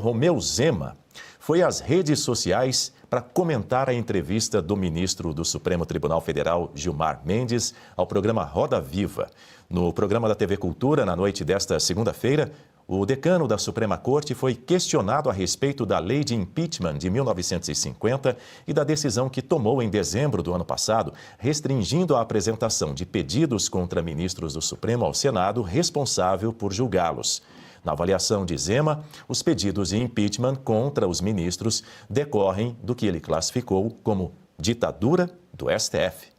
Romeu Zema foi às redes sociais para comentar a entrevista do ministro do Supremo Tribunal Federal, Gilmar Mendes, ao programa Roda Viva. No programa da TV Cultura, na noite desta segunda-feira, o decano da Suprema Corte foi questionado a respeito da lei de impeachment de 1950 e da decisão que tomou em dezembro do ano passado, restringindo a apresentação de pedidos contra ministros do Supremo ao Senado responsável por julgá-los. Na avaliação de Zema, os pedidos de impeachment contra os ministros decorrem do que ele classificou como ditadura do STF.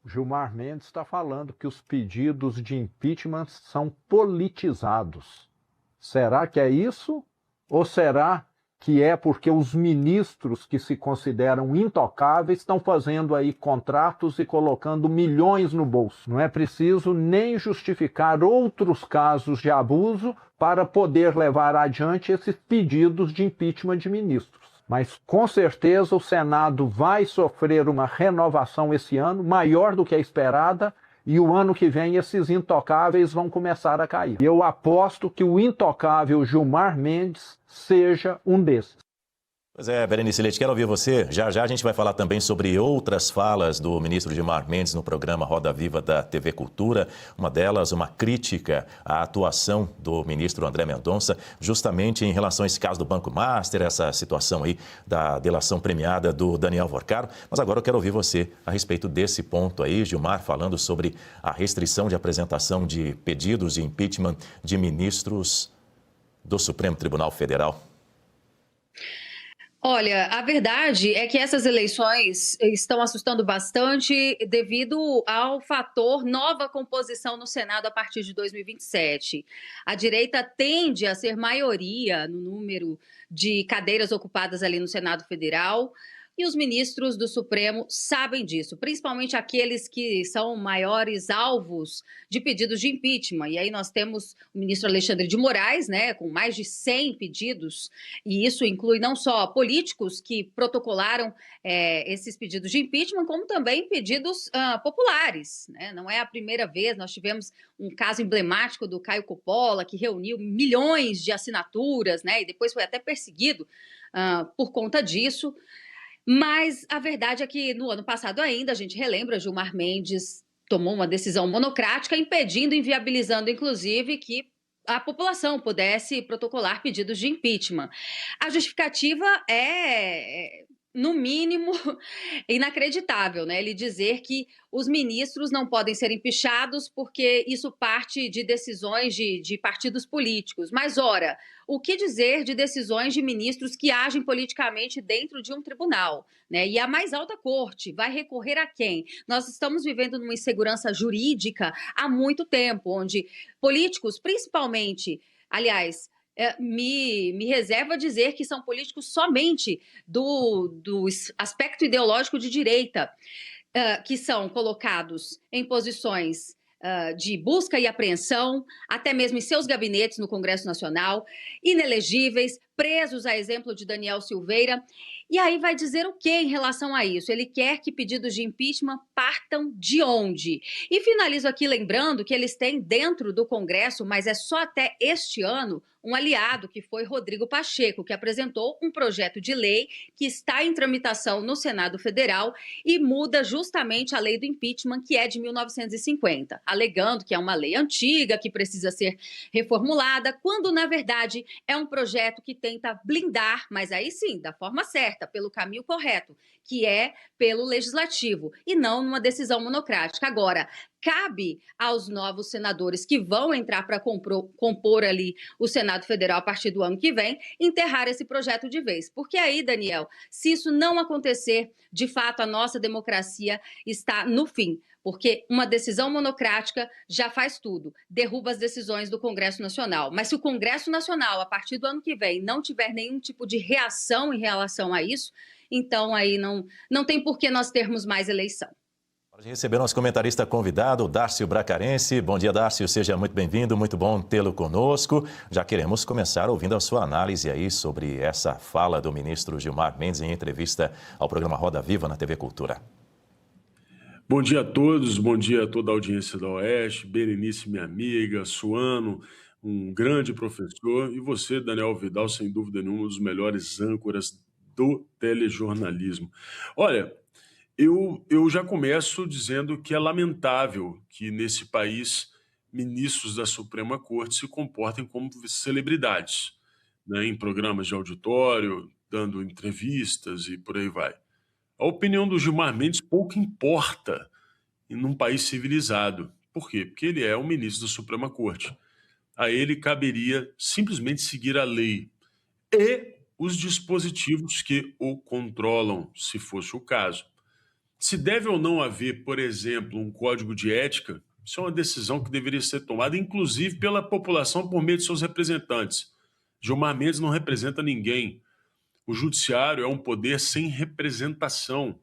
Gilmar Mendes está falando que os pedidos de impeachment são politizados. Será que é isso? Ou será que é porque os ministros que se consideram intocáveis estão fazendo aí contratos e colocando milhões no bolso? Não é preciso nem justificar outros casos de abuso para poder levar adiante esses pedidos de impeachment de ministros. Mas, com certeza, o Senado vai sofrer uma renovação esse ano, maior do que a esperada, e o ano que vem esses intocáveis vão começar a cair. Eu aposto que o intocável Gilmar Mendes seja um desses. Pois é, Berenice Leite, quero ouvir você. Já já a gente vai falar também sobre outras falas do ministro Gilmar Mendes no programa Roda Viva da TV Cultura. Uma delas, uma crítica à atuação do ministro André Mendonça, justamente em relação a esse caso do Banco Master, essa situação aí da delação premiada do Daniel Vorcaro. Mas agora eu quero ouvir você a respeito desse ponto aí, Gilmar, falando sobre a restrição de apresentação de pedidos de impeachment de ministros do Supremo Tribunal Federal. Olha, a verdade é que essas eleições estão assustando bastante devido ao fator nova composição no Senado a partir de 2027. A direita tende a ser maioria no número de cadeiras ocupadas ali no Senado Federal. E os ministros do Supremo sabem disso, principalmente aqueles que são maiores alvos de pedidos de impeachment. E aí nós temos o ministro Alexandre de Moraes, né, com mais de 100 pedidos, e isso inclui não só políticos que protocolaram esses pedidos de impeachment, como também pedidos populares, né? Não é a primeira vez, nós tivemos um caso emblemático do Caio Coppola, que reuniu milhões de assinaturas, né, e depois foi até perseguido por conta disso. Mas a verdade é que no ano passado ainda, a gente relembra, Gilmar Mendes tomou uma decisão monocrática, impedindo, inviabilizando, inclusive, que a população pudesse protocolar pedidos de impeachment. A justificativa é, no mínimo, inacreditável, né? Ele dizer que os ministros não podem ser empichados porque isso parte de decisões de partidos políticos. Mas, ora, o que dizer de decisões de ministros que agem politicamente dentro de um tribunal, né? E a mais alta corte vai recorrer a quem? Nós estamos vivendo numa insegurança jurídica há muito tempo, onde políticos, principalmente, aliás, me reserva dizer que são políticos somente do aspecto ideológico de direita, que são colocados em posições de busca e apreensão, até mesmo em seus gabinetes no Congresso Nacional, inelegíveis, presos a exemplo de Daniel Silveira. E aí vai dizer o que em relação a isso? Ele quer que pedidos de impeachment partam de onde? E finalizo aqui lembrando que eles têm dentro do Congresso, mas é só até este ano, um aliado que foi Rodrigo Pacheco, que apresentou um projeto de lei que está em tramitação no Senado Federal e muda justamente a lei do impeachment, que é de 1950, alegando que é uma lei antiga, que precisa ser reformulada, quando, na verdade, é um projeto que tenta blindar, mas aí sim, da forma certa, pelo caminho correto, que é pelo legislativo, e não numa decisão monocrática. Agora, cabe aos novos senadores que vão entrar para compor ali o Senado Federal a partir do ano que vem, enterrar esse projeto de vez. Porque aí, Daniel, se isso não acontecer, de fato, a nossa democracia está no fim. Porque uma decisão monocrática já faz tudo, derruba as decisões do Congresso Nacional. Mas se o Congresso Nacional, a partir do ano que vem, não tiver nenhum tipo de reação em relação a isso, então aí não tem por que nós termos mais eleição. Pode receber nosso comentarista convidado, Dárcio Bracarense. Bom dia, Dárcio. Seja muito bem-vindo, muito bom tê-lo conosco. Já queremos começar ouvindo a sua análise aí sobre essa fala do ministro Gilmar Mendes em entrevista ao programa Roda Viva na TV Cultura. Bom dia a todos, bom dia a toda a audiência da Oeste, Berenice, minha amiga, Suano, um grande professor, e você, Daniel Vidal, sem dúvida nenhuma, um dos melhores âncoras do telejornalismo. Olha, eu já começo dizendo que é lamentável que nesse país ministros da Suprema Corte se comportem como celebridades, né, em programas de auditório, dando entrevistas e por aí vai. A opinião do Gilmar Mendes pouco importa num país civilizado. Por quê? Porque ele é o ministro da Suprema Corte. A ele caberia simplesmente seguir a lei e os dispositivos que o controlam, se fosse o caso. Se deve ou não haver, por exemplo, um código de ética, isso é uma decisão que deveria ser tomada, inclusive pela população por meio de seus representantes. Gilmar Mendes não representa ninguém. O judiciário é um poder sem representação.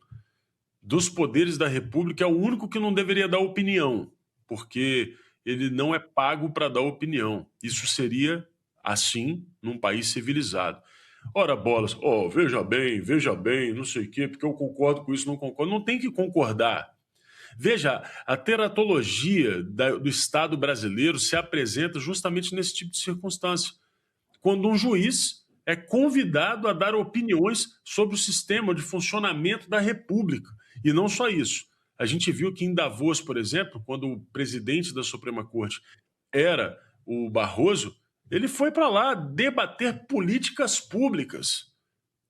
Dos poderes da República, é o único que não deveria dar opinião, porque ele não é pago para dar opinião. Isso seria assim num país civilizado. Ora, bolas, veja bem, não sei o quê, porque eu concordo com isso, não concordo. Não tem que concordar. Veja, a teratologia do Estado brasileiro se apresenta justamente nesse tipo de circunstância. Quando um juiz é convidado a dar opiniões sobre o sistema de funcionamento da República. E não só isso. A gente viu que em Davos, por exemplo, quando o presidente da Suprema Corte era o Barroso, ele foi para lá debater políticas públicas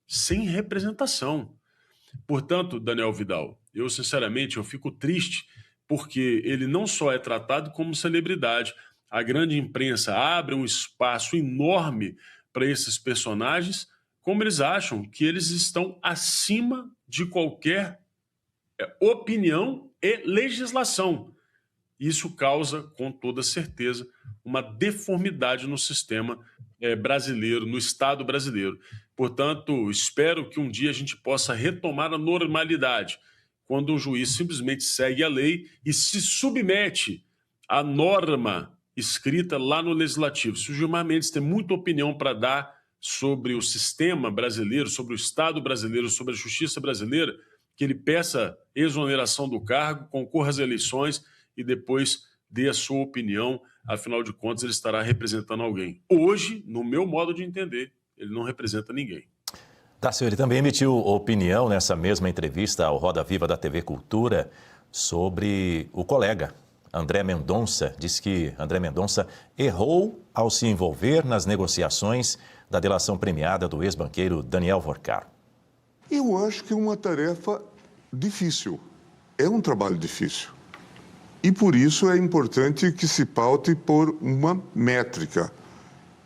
sem representação. Portanto, Daniel Vidal, eu sinceramente eu fico triste porque ele não só é tratado como celebridade, a grande imprensa abre um espaço enorme para esses personagens, como eles acham que eles estão acima de qualquer opinião e legislação. Isso causa, com toda certeza, uma deformidade no sistema brasileiro, no Estado brasileiro. Portanto, espero que um dia a gente possa retomar a normalidade, quando um juiz simplesmente segue a lei e se submete à norma escrita lá no Legislativo. Se o Gilmar Mendes tem muita opinião para dar sobre o sistema brasileiro, sobre o Estado brasileiro, sobre a justiça brasileira, que ele peça exoneração do cargo, concorra às eleições e depois dê a sua opinião, afinal de contas ele estará representando alguém. Hoje, no meu modo de entender, ele não representa ninguém. Tássio, ele também emitiu opinião nessa mesma entrevista ao Roda Viva da TV Cultura sobre o colega André Mendonça. Diz que André Mendonça errou ao se envolver nas negociações da delação premiada do ex-banqueiro Daniel Vorcaro. Eu acho que é uma tarefa difícil. É um trabalho difícil. E por isso é importante que se paute por uma métrica.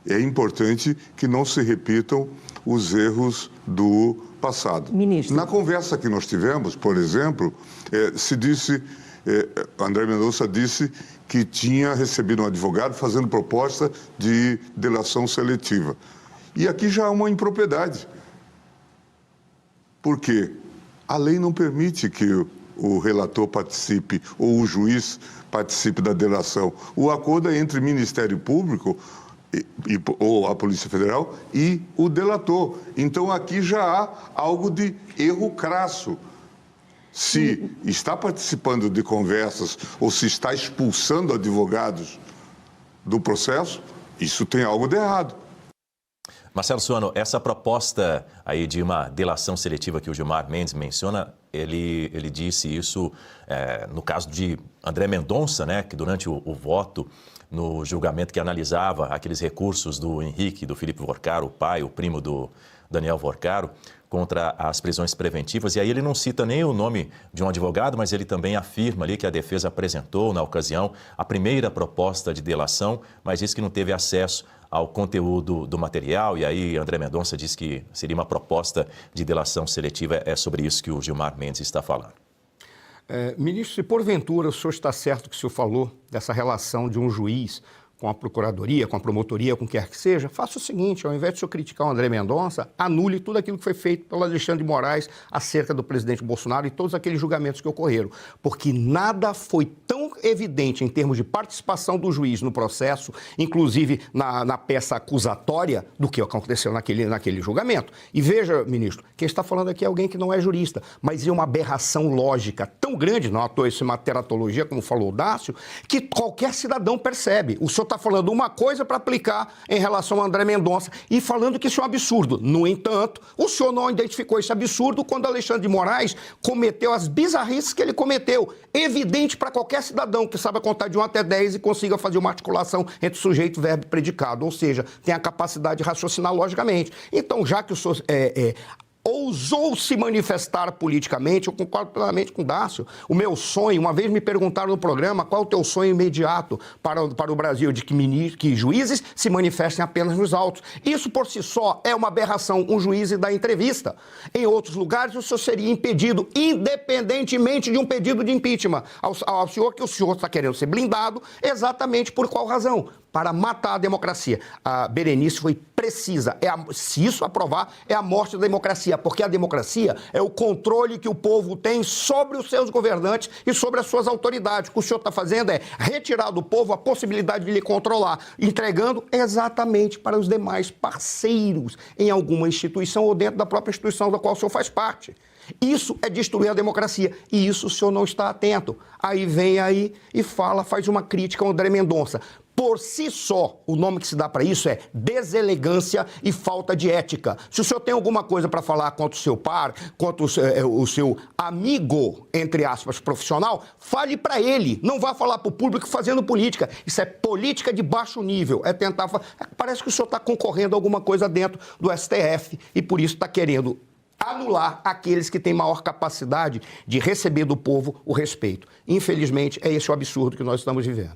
É importante que não se repitam os erros do passado. Ministro. Na conversa que nós tivemos, por exemplo, André Mendonça disse que tinha recebido um advogado fazendo proposta de delação seletiva. E aqui já há uma impropriedade. Porque a lei não permite que o relator participe ou o juiz participe da delação. O acordo é entre o Ministério Público ou a Polícia Federal e o delator. Então aqui já há algo de erro crasso. Se está participando de conversas ou se está expulsando advogados do processo, isso tem algo de errado. Marcelo Suano, essa proposta aí de uma delação seletiva que o Gilmar Mendes menciona, ele disse isso no caso de André Mendonça, né, que durante o voto no julgamento que analisava aqueles recursos do Henrique, do Felipe Vorcaro, o pai, o primo do Daniel Vorcaro, contra as prisões preventivas. E aí ele não cita nem o nome de um advogado, mas ele também afirma ali que a defesa apresentou, na ocasião, a primeira proposta de delação, mas disse que não teve acesso ao conteúdo do material. E aí André Mendonça diz que seria uma proposta de delação seletiva. É sobre isso que o Gilmar Mendes está falando. Ministro, se porventura o senhor está certo que o senhor falou dessa relação de um juiz com a procuradoria, com a promotoria, com o que quer que seja, faça o seguinte: ao invés de o senhor criticar o André Mendonça, anule tudo aquilo que foi feito pelo Alexandre de Moraes acerca do presidente Bolsonaro e todos aqueles julgamentos que ocorreram. Porque nada foi tão evidente em termos de participação do juiz no processo, inclusive na peça acusatória, do que aconteceu naquele julgamento. E veja, ministro, quem está falando aqui é alguém que não é jurista, mas é uma aberração lógica tão grande, não à toa isso é uma teratologia, como falou o Dácio, que qualquer cidadão percebe. O senhor está falando uma coisa para aplicar em relação a André Mendonça e falando que isso é um absurdo. No entanto, o senhor não identificou esse absurdo quando Alexandre de Moraes cometeu as bizarrices que ele cometeu. Evidente para qualquer cidadão que saiba contar de 1 até 10 e consiga fazer uma articulação entre sujeito, verbo e predicado, ou seja, tem a capacidade de raciocinar logicamente. Então, já que o senhor ousou se manifestar politicamente, eu concordo plenamente com o Dácio. O meu sonho, uma vez me perguntaram no programa qual é o teu sonho imediato para o Brasil, de que juízes se manifestem apenas nos autos. Isso por si só é uma aberração, um juiz dar entrevista. Em outros lugares, o senhor seria impedido, independentemente de um pedido de impeachment ao senhor, que o senhor está querendo ser blindado, exatamente por qual razão? Para matar a democracia. A Berenice foi precisa. Se isso aprovar, é a morte da democracia, porque a democracia é o controle que o povo tem sobre os seus governantes e sobre as suas autoridades. O que o senhor está fazendo é retirar do povo a possibilidade de lhe controlar, entregando exatamente para os demais parceiros em alguma instituição ou dentro da própria instituição da qual o senhor faz parte. Isso é destruir a democracia, e isso o senhor não está atento. Aí vem aí e faz uma crítica ao André Mendonça. Por si só, o nome que se dá para isso é deselegância e falta de ética. Se o senhor tem alguma coisa para falar contra o seu par, contra o seu amigo, entre aspas, profissional, fale para ele. Não vá falar para o público fazendo política. Isso é política de baixo nível. É tentar... Parece que o senhor está concorrendo a alguma coisa dentro do STF e por isso está querendo anular aqueles que têm maior capacidade de receber do povo o respeito. Infelizmente, é esse o absurdo que nós estamos vivendo.